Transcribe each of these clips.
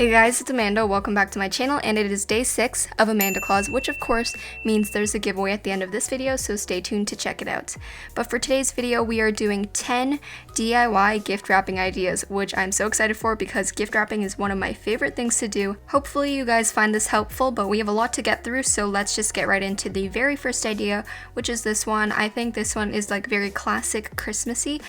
Hey guys, it's Amanda. Welcome back to my channel, and it is day 6 of Amanda Claus, which of course means there's a giveaway at the end of this video, so stay tuned to check it out. But for today's video, we are doing 10 DIY gift wrapping ideas, which I'm so excited for because gift wrapping is one of my favorite things to do. Hopefully you guys find this helpful, but we have a lot to get through, so let's just get right into the very first idea, which is this one. I think this one is like very classic Christmassy.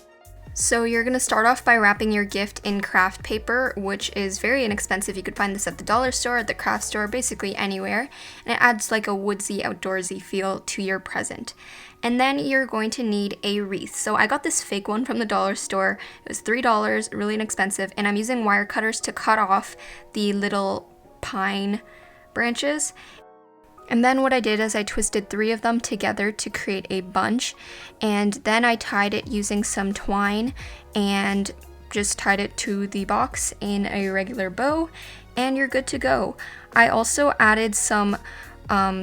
So you're going to start off by wrapping your gift in craft paper, which is very inexpensive. You could find this at the dollar store, at the craft store, basically anywhere. And it adds like a woodsy, outdoorsy feel to your present. And then you're going to need a wreath. So I got this fake one from the dollar store. It was $3, really inexpensive. And I'm using wire cutters to cut off the little pine branches. And then what I did is I twisted 3 of them together to create a bunch, and then I tied it using some twine and just tied it to the box in a regular bow, and you're good to go. I also added some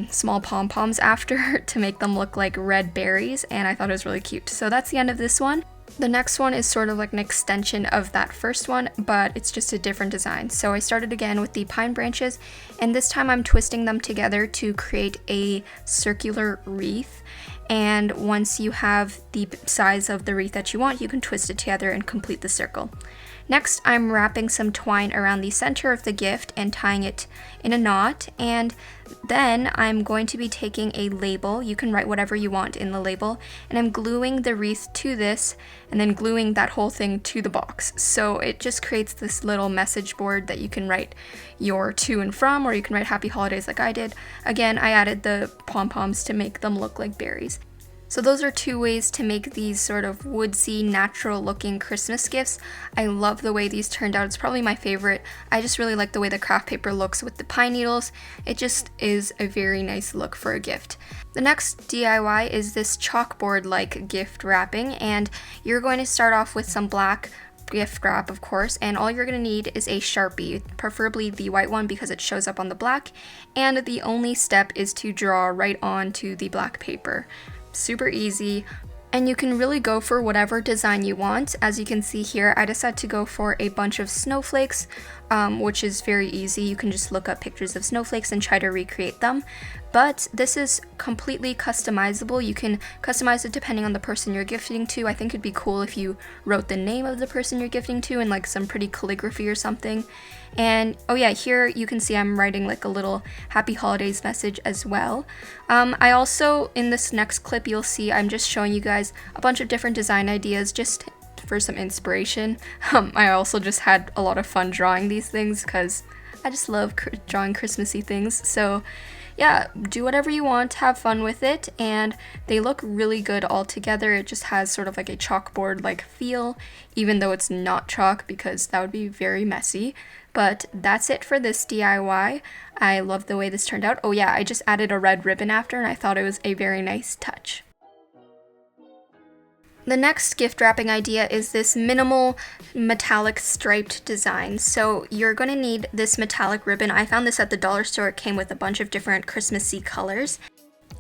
small pom-poms after to make them look like red berries, and I thought it was really cute. So that's the end of this one. The next one is sort of like an extension of that first one, but it's just a different design. So I started again with the pine branches, and this time I'm twisting them together to create a circular wreath. And once you have the size of the wreath that you want, you can twist it together and complete the circle. Next, I'm wrapping some twine around the center of the gift and tying it in a knot, and then I'm going to be taking a label. You can write whatever you want in the label, and I'm gluing the wreath to this and then gluing that whole thing to the box. So it just creates this little message board that you can write your to and from, or you can write happy holidays like I did. Again, I added the pom-poms to make them look like berries. So those are 2 ways to make these sort of woodsy, natural looking Christmas gifts. I love the way these turned out. It's probably my favorite. I just really like the way the craft paper looks with the pine needles. It just is a very nice look for a gift. The next DIY is this chalkboard-like gift wrapping, and you're going to start off with some black gift wrap, of course, and all you're going to need is a Sharpie, preferably the white one because it shows up on the black, and the only step is to draw right onto the black paper. Super easy, and you can really go for whatever design you want. As you can see here, I decided to go for a bunch of snowflakes, which is very easy. You can just look up pictures of snowflakes and try to recreate them. But this is completely customizable. You can customize it depending on the person you're gifting to. I think it'd be cool if you wrote the name of the person you're gifting to in like some pretty calligraphy or something. And oh yeah, here you can see I'm writing like a little happy holidays message as well. I also, in this next clip, you'll see I'm just showing you guys a bunch of different design ideas just for some inspiration. I also just had a lot of fun drawing these things because I just love drawing Christmassy things. So yeah, do whatever you want, have fun with it, and they look really good all together. It just has sort of like a chalkboard-like feel, even though it's not chalk because that would be very messy. But that's it for this DIY. I love the way this turned out. Oh yeah, I just added a red ribbon after, and I thought it was a very nice touch. The next gift wrapping idea is this minimal metallic striped design. So you're going to need this metallic ribbon. I found this at the dollar store. It came with a bunch of different Christmassy colors.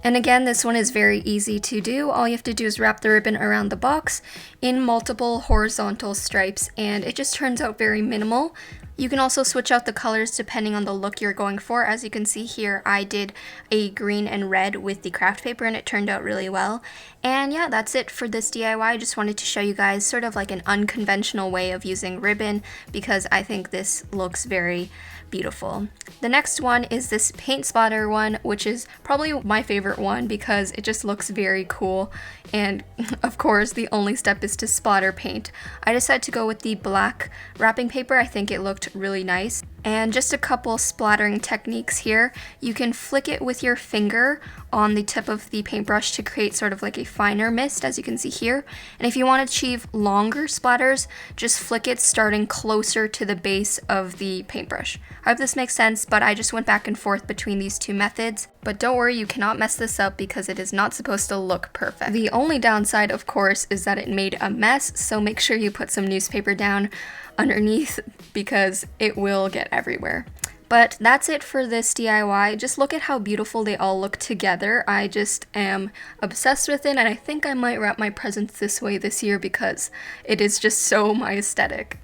And again, this one is very easy to do. All you have to do is wrap the ribbon around the box in multiple horizontal stripes, and it just turns out very minimal. You can also switch out the colors depending on the look you're going for. As you can see here, I did a green and red with the craft paper, and it turned out really well. And yeah, that's it for this DIY. I just wanted to show you guys sort of like an unconventional way of using ribbon because I think this looks very beautiful. The next one is this paint splatter one, which is probably my favorite one because it just looks very cool, and of course the only step is to splatter paint. I decided to go with the black wrapping paper. I think it looked really nice. And just a couple splattering techniques here. You can flick it with your finger on the tip of the paintbrush to create sort of like a finer mist, as you can see here. And if you want to achieve longer splatters, just flick it starting closer to the base of the paintbrush. I hope this makes sense, but I just went back and forth between these 2 methods. But don't worry, you cannot mess this up because it is not supposed to look perfect. The only downside, of course, is that it made a mess, so make sure you put some newspaper down underneath because it will get everywhere. But that's it for this DIY. Just look at how beautiful they all look together. I just am obsessed with it, and I think I might wrap my presents this way this year because it is just so my aesthetic.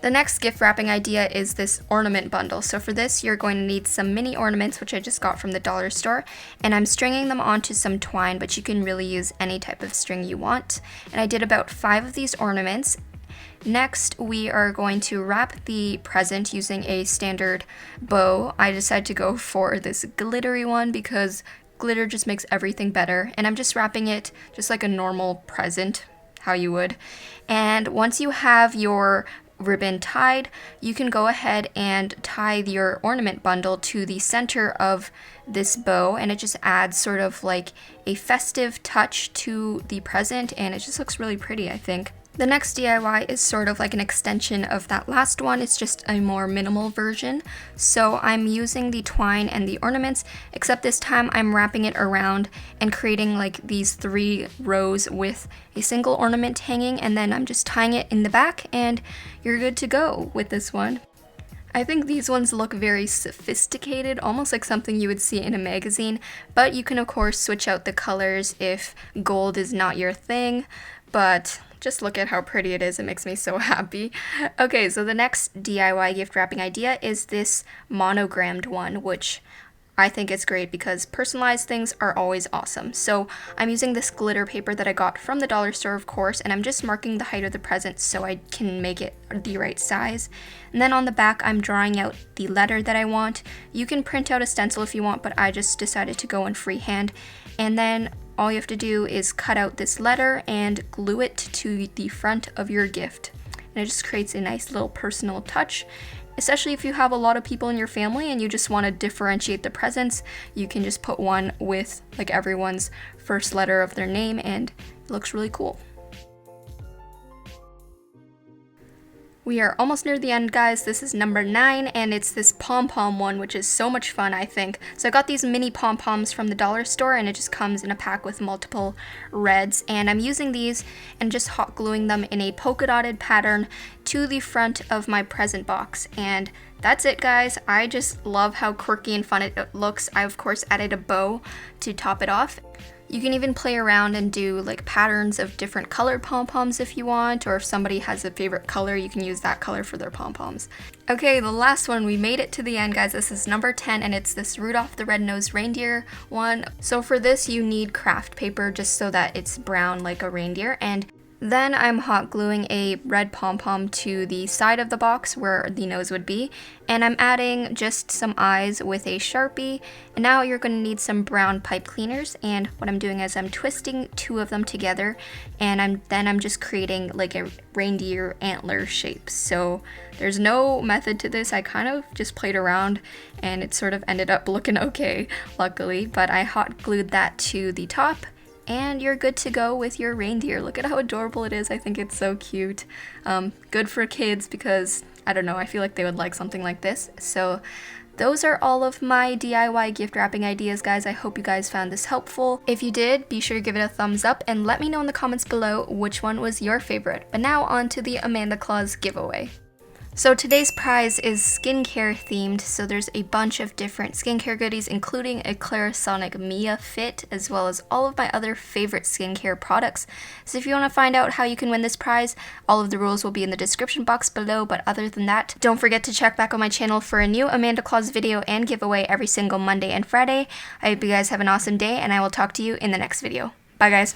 The next gift wrapping idea is this ornament bundle. So for this, you're going to need some mini ornaments, which I just got from the dollar store, and I'm stringing them onto some twine, but you can really use any type of string you want. And I did about 5 of these ornaments. Next, we are going to wrap the present using a standard bow. I decided to go for this glittery one because glitter just makes everything better, and I'm just wrapping it just like a normal present, how you would. And once you have your ribbon tied, you can go ahead and tie your ornament bundle to the center of this bow, and it just adds sort of like a festive touch to the present, and it just looks really pretty, I think. The next DIY is sort of like an extension of that last one. It's just a more minimal version. So I'm using the twine and the ornaments, except this time I'm wrapping it around and creating like these 3 rows with a single ornament hanging, and then I'm just tying it in the back, and you're good to go with this one. I think these ones look very sophisticated, almost like something you would see in a magazine, but you can of course switch out the colors if gold is not your thing, but just look at how pretty it is. It makes me so happy. Okay, so the next DIY gift wrapping idea is this monogrammed one, which I think is great because personalized things are always awesome. So I'm using this glitter paper that I got from the dollar store, of course, and I'm just marking the height of the present so I can make it the right size. And then on the back, I'm drawing out the letter that I want. You can print out a stencil if you want, but I just decided to go in freehand. And then all you have to do is cut out this letter and glue it to the front of your gift. And it just creates a nice little personal touch. Especially if you have a lot of people in your family and you just want to differentiate the presents, you can just put one with like everyone's first letter of their name, and it looks really cool. We are almost near the end, guys. This is number 9, and it's this pom-pom one, which is so much fun, I think. So I got these mini pom-poms from the dollar store, and it just comes in a pack with multiple reds. And I'm using these and just hot gluing them in a polka dotted pattern to the front of my present box. And that's it, guys. I just love how quirky and fun it looks. I, of course, added a bow to top it off. You can even play around and do like patterns of different colored pom-poms if you want, or if somebody has a favorite color, you can use that color for their pom-poms. Okay, the last one, we made it to the end, guys. This is number 10, and it's this Rudolph the Red-Nosed Reindeer one. So for this, you need craft paper just so that it's brown like a reindeer, and then I'm hot gluing a red pom-pom to the side of the box where the nose would be, and I'm adding just some eyes with a Sharpie. And now you're going to need some brown pipe cleaners, and what I'm doing is I'm twisting 2 of them together, and I'm just creating like a reindeer antler shape. So there's no method to this. I kind of just played around and it sort of ended up looking okay, luckily, but I hot glued that to the top. And you're good to go with your reindeer. Look at how adorable it is. I think it's so cute. Good for kids because, I don't know, I feel like they would like something like this. So those are all of my DIY gift wrapping ideas, guys. I hope you guys found this helpful. If you did, be sure to give it a thumbs up and let me know in the comments below which one was your favorite. But now on to the Amanda Claus giveaway. So today's prize is skincare themed, so there's a bunch of different skincare goodies, including a Clarisonic Mia Fit, as well as all of my other favorite skincare products. So if you want to find out how you can win this prize, all of the rules will be in the description box below, but other than that, don't forget to check back on my channel for a new Amanda Claus video and giveaway every single Monday and Friday. I hope you guys have an awesome day, and I will talk to you in the next video. Bye, guys.